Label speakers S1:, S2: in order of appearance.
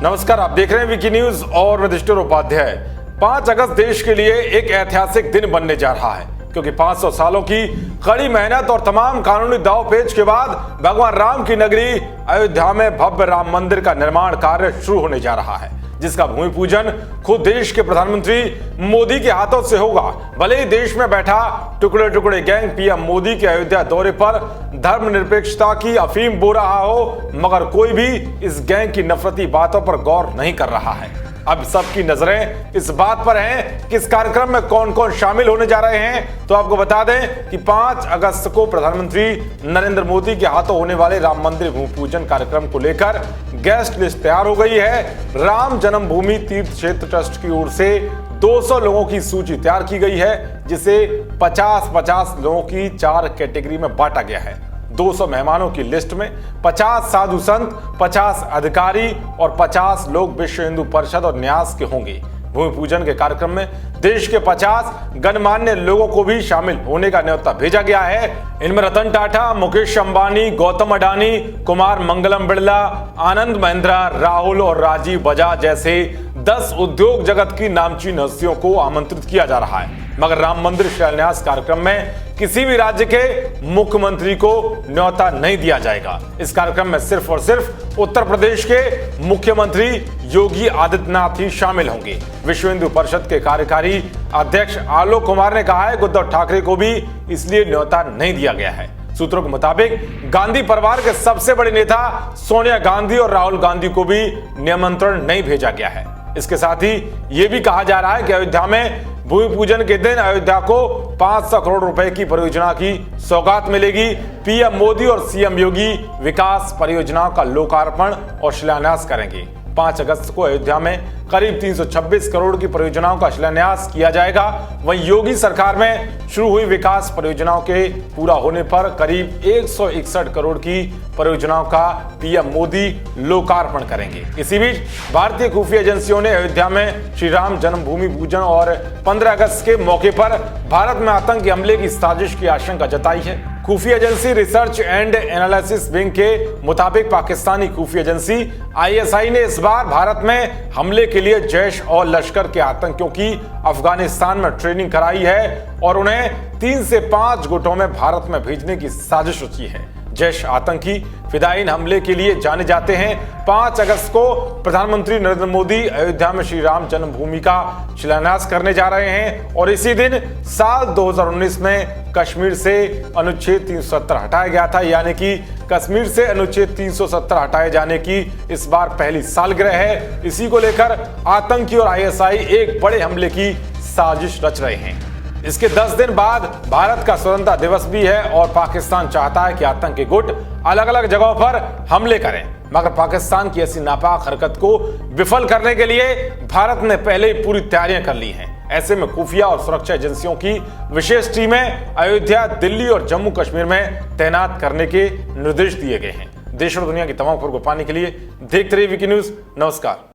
S1: नमस्कार, आप देख रहे हैं विकी न्यूज और मैं युधिष्ठिर उपाध्याय। 5 अगस्त देश के लिए एक ऐतिहासिक दिन बनने जा रहा है, क्योंकि 500 सालों की कड़ी मेहनत और तमाम कानूनी दांव-पेच के बाद भगवान राम की नगरी अयोध्या में भव्य राम मंदिर का निर्माण कार्य शुरू होने जा रहा है, जिसका भूमि पूजन खुद देश के प्रधानमंत्री मोदी के हाथों से होगा। भले ही देश में बैठा टुकड़े टुकड़े गैंग पीएम मोदी के अयोध्या दौरे पर धर्मनिरपेक्षता की अफीम बो रहा हो, मगर कोई भी इस गैंग की नफरती बातों पर गौर नहीं कर रहा है। अब सबकी नजरें इस बात पर हैं कि इस कार्यक्रम में कौन कौन शामिल होने जा रहे हैं। तो आपको बता दें कि 5 अगस्त को प्रधानमंत्री नरेंद्र मोदी के हाथों होने वाले राम मंदिर भूमि पूजन कार्यक्रम को लेकर गेस्ट लिस्ट तैयार हो गई है। राम जन्मभूमि तीर्थ क्षेत्र ट्रस्ट की ओर से 200 लोगों की सूची तैयार की गई है, जिसे 50-50 लोगों की 4 कैटेगरी में बांटा गया है। 200 मेहमानों की लिस्ट में 50 साधु संत, 50 अधिकारी और 50 लोग विश्व हिंदू परिषद और न्यास के होंगे। भूमि पूजन के कार्यक्रम में देश के 50 गणमान्य लोगों को भी शामिल होने का न्योता भेजा गया है। इनमें रतन टाटा, मुकेश अंबानी, गौतम अडानी, कुमार मंगलम बिड़ला, आनंद महिंद्रा, राहुल और राजीव बजाज जैसे 10 उद्योग जगत की नामचीन हस्तियों को आमंत्रित किया जा रहा है। मगर राम मंदिर शिलान्यास कार्यक्रम में किसी भी राज्य के मुख्यमंत्री को न्योता नहीं दिया जाएगा। इस कार्यक्रम में सिर्फ और सिर्फ उत्तर प्रदेश के मुख्यमंत्री योगी आदित्यनाथ ही शामिल होंगे। विश्व हिंदू परिषद के कार्यकारी अध्यक्ष आलोक कुमार ने कहा है कि उद्धव ठाकरे को भी इसलिए न्योता नहीं दिया गया है। सूत्रों के मुताबिक गांधी परिवार के सबसे बड़े नेता सोनिया गांधी और राहुल गांधी को भी निमंत्रण नहीं भेजा गया है। इसके साथ ही यह भी कहा जा रहा है कि अयोध्या में भूमि पूजन के दिन अयोध्या को 500 करोड़ रुपए की परियोजना की सौगात मिलेगी। पीएम मोदी और सीएम योगी विकास परियोजनाओं का लोकार्पण और शिलान्यास करेंगे। 5 अगस्त को अयोध्या में करीब 326 करोड़ की परियोजनाओं का शिलान्यास किया जाएगा। वहीं योगी सरकार में शुरू हुई विकास परियोजनाओं के पूरा होने पर करीब 161 करोड़ की परियोजनाओं का पीएम मोदी लोकार्पण करेंगे। इसी बीच भारतीय खुफिया एजेंसियों ने अयोध्या में श्री राम जन्मभूमि पूजन और 15 अगस्त के मौके पर भारत में आतंकी हमले की साजिश की आशंका जताई है। खुफिया agency research and analysis wing के मुताबिक पाकिस्तानी खुफिया एजेंसी ISI ने इस बार भारत में हमले के लिए जैश और लश्कर के आतंकियों की अफगानिस्तान में ट्रेनिंग कराई है और उन्हें 3 से 5 गुटों में भारत में भेजने की साजिश रची है। जैश आतंकी फिदायीन हमले के लिए जाने जाते हैं। 5 अगस्त को प्रधानमंत्री नरेंद्र मोदी अयोध्या में श्री राम जन्मभूमि का शिलान्यास करने जा रहे हैं और इसी दिन साल 2019 में कश्मीर से अनुच्छेद 370 हटाया गया था, यानी कि कश्मीर से अनुच्छेद 370 हटाए जाने की इस बार पहली सालगिरह है। इसी को लेकर आतंकी और ISI एक बड़े हमले की साजिश रच रहे हैं। इसके 10 दिन बाद भारत का स्वतंत्रता दिवस भी है और पाकिस्तान चाहता है कि आतंकी गुट अलग अलग जगहों पर हमले करें, मगर पाकिस्तान की ऐसी नापाक हरकत को विफल करने के लिए भारत ने पहले ही पूरी तैयारियां कर ली हैं। ऐसे में खुफिया और सुरक्षा एजेंसियों की विशेष टीमें अयोध्या, दिल्ली और जम्मू कश्मीर में तैनात करने के निर्देश दिए गए हैं। देश और दुनिया की तमाम खबरों को पाने के लिए देखते रहिए विकी न्यूज। नमस्कार।